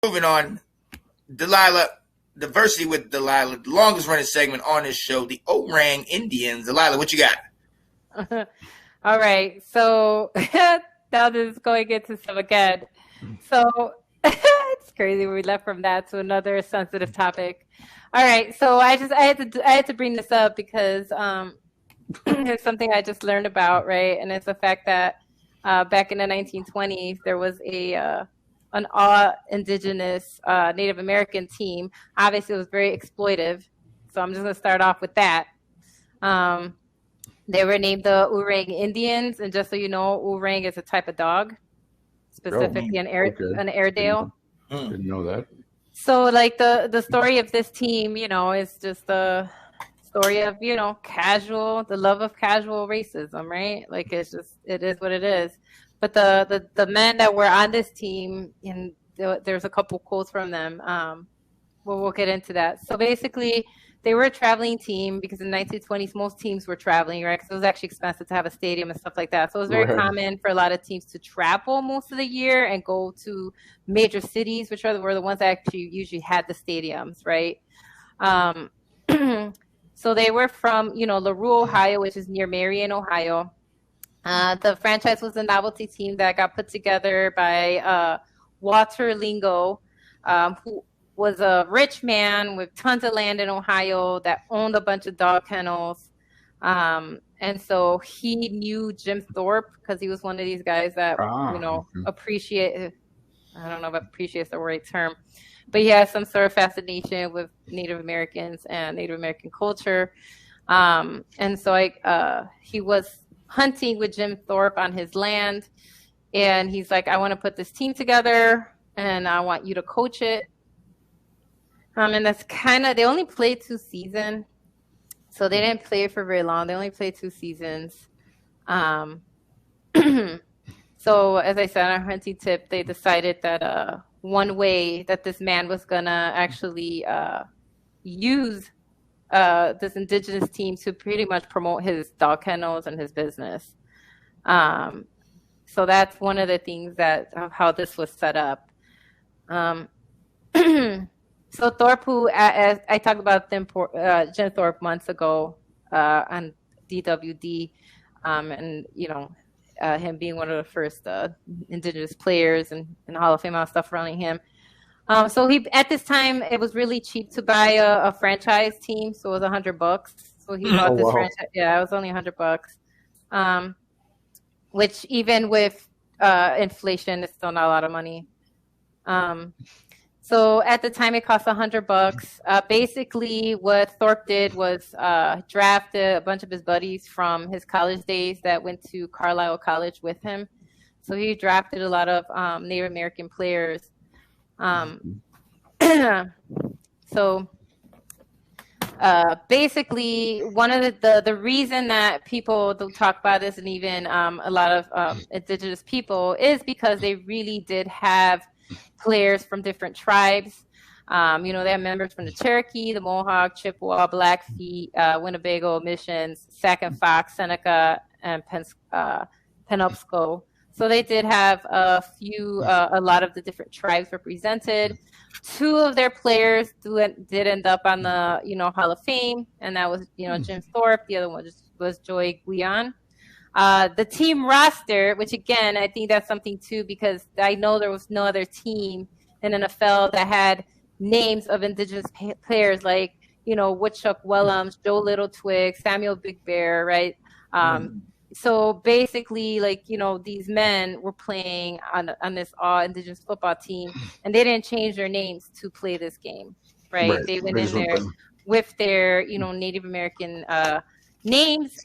Moving on, Delilah, diversity with Delilah, the longest running segment on this show, the Oorang Indians. Delilah, what you got? All right, so now this is going into some again. So it's crazy. We left from that to another sensitive topic. All right, so I had to bring this up because it's something I just learned about, right? And it's the fact that back in the 1920s there was an all indigenous Native American team. Obviously, it was very exploitive. So I'm just going to start off with that. They were named the Oorang Indians, and just so you know, Oorang is a type of dog, specifically an Airedale. Didn't know that. So, like the story of this team, is just the story of the love of casual racism, right? Like it is what it is. But the men that were on this team, and there's a couple quotes from them. We'll get into that. So basically, they were a traveling team because in the 1920s, most teams were traveling, right? Because it was actually expensive to have a stadium and stuff like that. So it was very common for a lot of teams to travel most of the year and go to major cities, which were the ones that actually usually had the stadiums, right? So they were from, LaRue, Ohio, which is near Marion, Ohio. The franchise was a novelty team that got put together by Walter Lingo, who was a rich man with tons of land in Ohio that owned a bunch of dog kennels. And so he knew Jim Thorpe because he was one of these guys that, appreciate. I don't know if appreciate is the right term, but he has some sort of fascination with Native Americans and Native American culture. And so he was hunting with Jim Thorpe on his land. And he's like, I want to put this team together and I want you to coach it. And that's they only played 2 seasons. So they didn't play it for very long. They only played 2 seasons. So as I said on our hunting tip, they decided that one way that this man was going to actually use this indigenous team to pretty much promote his dog kennels and his business. So that's one of the things of how this was set up. So Thorpe, who as I talked about Jim Thorpe months ago on DWD, and him being one of the first indigenous players and Hall of Fame and stuff surrounding him. So he at this time it was really cheap to buy a franchise team, so it was $100. So he bought this franchise. Yeah, it was only $100. Which even with inflation, it's still not a lot of money. So at the time, it cost $100. Basically, what Thorpe did was drafted a bunch of his buddies from his college days that went to Carlisle College with him. So he drafted a lot of Native American players. So basically, one of the reason that people don't talk about this, and even a lot of indigenous people, is because they really did have players from different tribes. They have members from the Cherokee, the Mohawk, Chippewa, Blackfeet, Winnebago, Missions, Sac and Fox, Seneca, and Penobscot. So they did have a lot of the different tribes represented. 2 of their players did end up on the Hall of Fame, and that was Jim Thorpe. The other one was Joey Guion. The team roster, which again, I think that's something too, because I know there was no other team in NFL that had names of indigenous players like, Woodchuck Wellams, Joe Little Twig, Samuel Big Bear, right? So basically, these men were playing on this all indigenous football team, and they didn't change their names to play this game, right? They went in there with their, Native American names.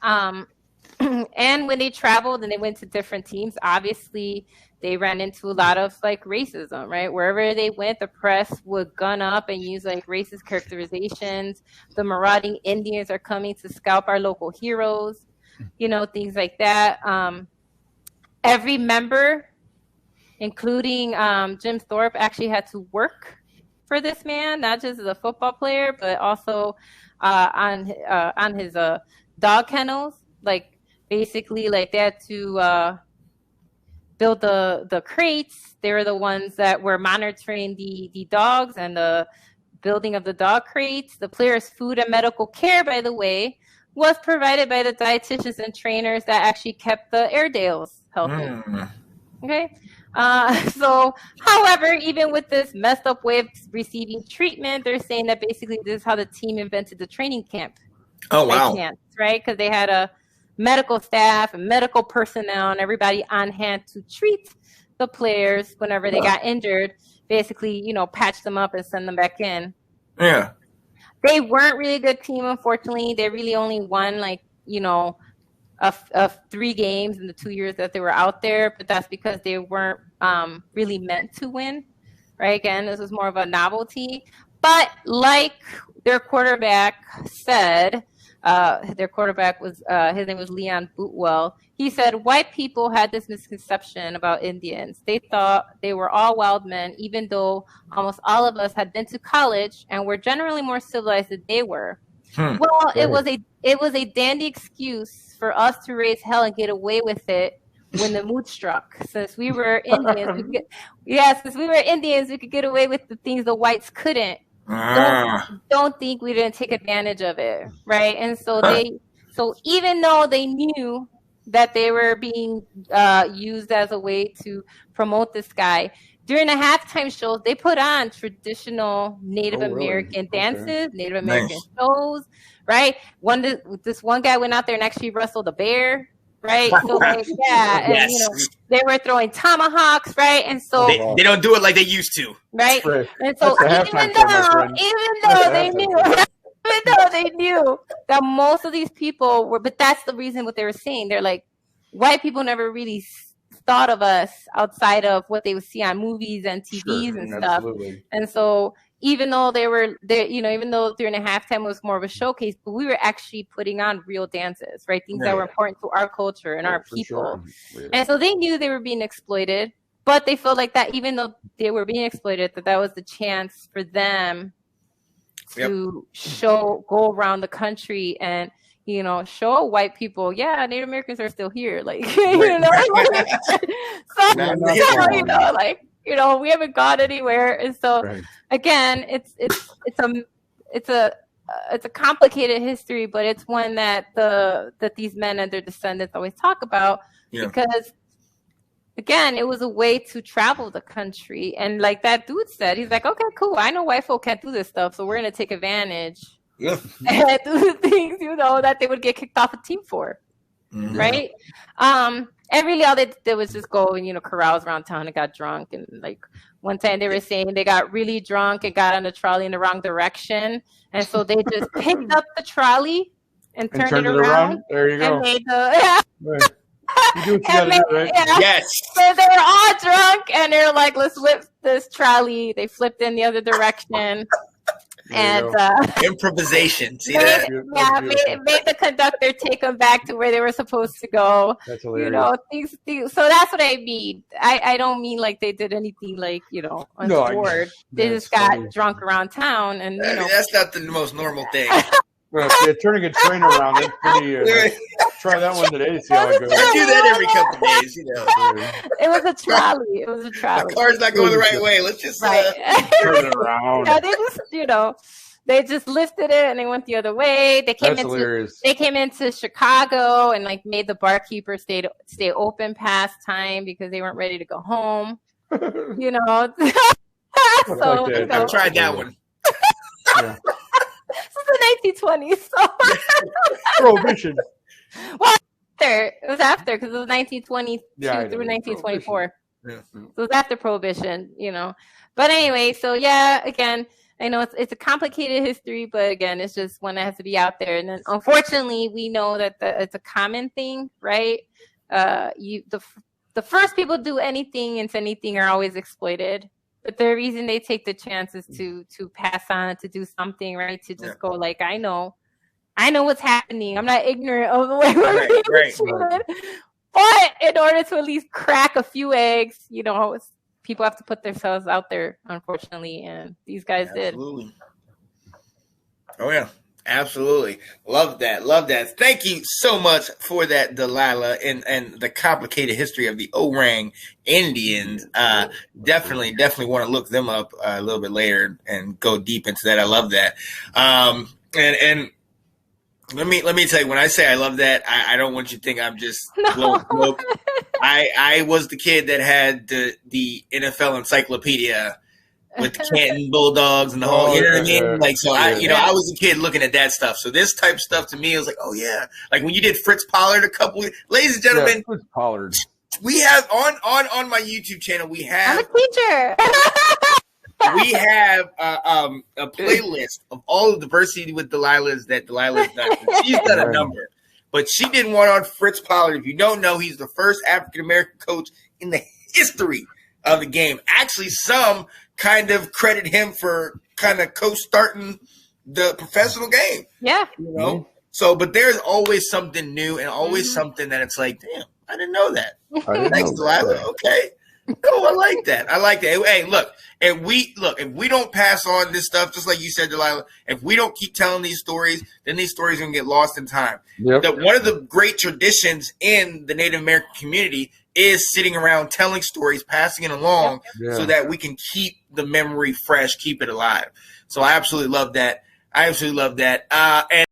And when they traveled and they went to different teams, obviously they ran into a lot of racism, right? Wherever they went, the press would gun up and use racist characterizations. The marauding Indians are coming to scalp our local heroes, things like that. Every member, including Jim Thorpe, actually had to work for this man, not just as a football player, but also on his dog kennels. Basically, they had to build the crates. They were the ones that were monitoring the dogs and the building of the dog crates. The players' food and medical care, by the way, was provided by the dietitians and trainers that actually kept the Airedales healthy. Okay. So, however, even with this messed up way of receiving treatment, they're saying that basically this is how the team invented the training camp. Oh, wow. Camps, right? Because they had a medical staff and medical personnel and everybody on hand to treat the players whenever they got injured, basically, you know, patch them up and send them back in. Yeah. They weren't really a good team, unfortunately. They really only won, like, you know, of 3 games in the 2 years that they were out there, but that's because they weren't really meant to win, right? Again, this was more of a novelty. But like their quarterback said, their quarterback was, his name was Leon Bootwell. He said, white people had this misconception about Indians. They thought they were all wild men, even though almost all of us had been to college and were generally more civilized than they were. Well, it was a dandy excuse for us to raise hell and get away with it when the mood struck. Since we were Indians, we could get away with the things the whites couldn't. Don't think we didn't take advantage of it, right? And so even though they knew that they were being used as a way to promote this guy, during the halftime shows, they put on traditional Native American dances, Native American shows, right? This one guy went out there and actually wrestled a bear, right? So like, yeah, and you know, they were throwing tomahawks, right? And so they don't do it like they used to, right? And so even though they knew that most of these people were, but that's the reason what they were saying. They're like, white people never really thought of us outside of what they would see on movies and TVs and stuff. Absolutely. And so even though even though during the halftime was more of a showcase, but we were actually putting on real dances, right? Things that were important to our culture and our people. Sure. Yeah. And so they knew they were being exploited, but they felt like that even though they were being exploited, that was the chance for them to go around the country and, you know, show white people, Native Americans are still here. Like, you know, you know, like, you know, we haven't gone anywhere. And so again, it's a complicated history, but it's one that these men and their descendants always talk about because again, it was a way to travel the country. And like that dude said, he's like, okay, cool. I know white folk can't do this stuff, so we're going to take advantage and do the things, you know, that they would get kicked off a team for. Right? And really all they did was just go and, you know, carouse around town and got drunk. And like one time they were saying they got really drunk and got on the trolley in the wrong direction. And so they just picked up the trolley and turned it around. There you go. And made the, You do what you gotta do, right? Yes. So they were all drunk and they're like, let's flip this trolley. They flipped in the other direction. And improvisation. See that? Made the conductor take them back to where they were supposed to go. That's hilarious. You know, things. So that's what I mean. I don't mean like they did anything like, you know, untoward. They just got drunk around town, and you know, that's not the most normal thing. Well, turning a train around, that's pretty. Try that one today. See how it goes. I do that every couple of days, you know. It was a trolley. The car's not going the right way. Let's just turn it around. Yeah, they just, you know, they just lifted it and they went the other way. They came into Chicago and like made the barkeeper stay open past time because they weren't ready to go home. You know. So you know, I've tried that one. Yeah. This was the 1920s. So. Prohibition. Well, it was after because it was 1922 through 1924. Yeah. So it was after Prohibition, you know. But anyway, so again, I know it's a complicated history, but again, it's just one that has to be out there. And then unfortunately, we know that it's a common thing, right? The first people do anything into anything are always exploited. But the reason they take the chances to pass on, to do something, right? To just go like, I know what's happening. I'm not ignorant of the way we're being treated. But in order to at least crack a few eggs, you know, people have to put themselves out there, unfortunately. And these guys did. Oh, yeah. Absolutely. Love that. Love that. Thank you so much for that, Delilah, and the complicated history of the Oorang Indians. Definitely want to look them up a little bit later and go deep into that. I love that. And let me tell you, when I say I love that, I don't want you to think I'm just blowing smoke. I was the kid that had the NFL encyclopedia with the Canton Bulldogs and the whole, you know what I mean? Like, so I was a kid looking at that stuff. So this type of stuff to me was like, oh yeah. Like when you did Fritz Pollard ladies and gentlemen, Fritz Pollard. We have on my YouTube channel, we have. I'm a teacher. We have a playlist of all of the diversity with Delilah's that Delilah's done. She's done a number. But she did one on Fritz Pollard. If you don't know, he's the first African-American coach in the history of the game. Actually, some kind of credit him for kind of co-starting the professional game. Yeah. You know? So, but there's always something new and always something that it's like, damn, I didn't know that. Thanks, Delilah. Okay. Cool. I like that. Hey, look, if we don't pass on this stuff, just like you said, Delilah, if we don't keep telling these stories, then these stories are going to get lost in time. Yep. One of the great traditions in the Native American community is sitting around telling stories, passing it along so that we can keep the memory fresh, keep it alive. So I absolutely love that. And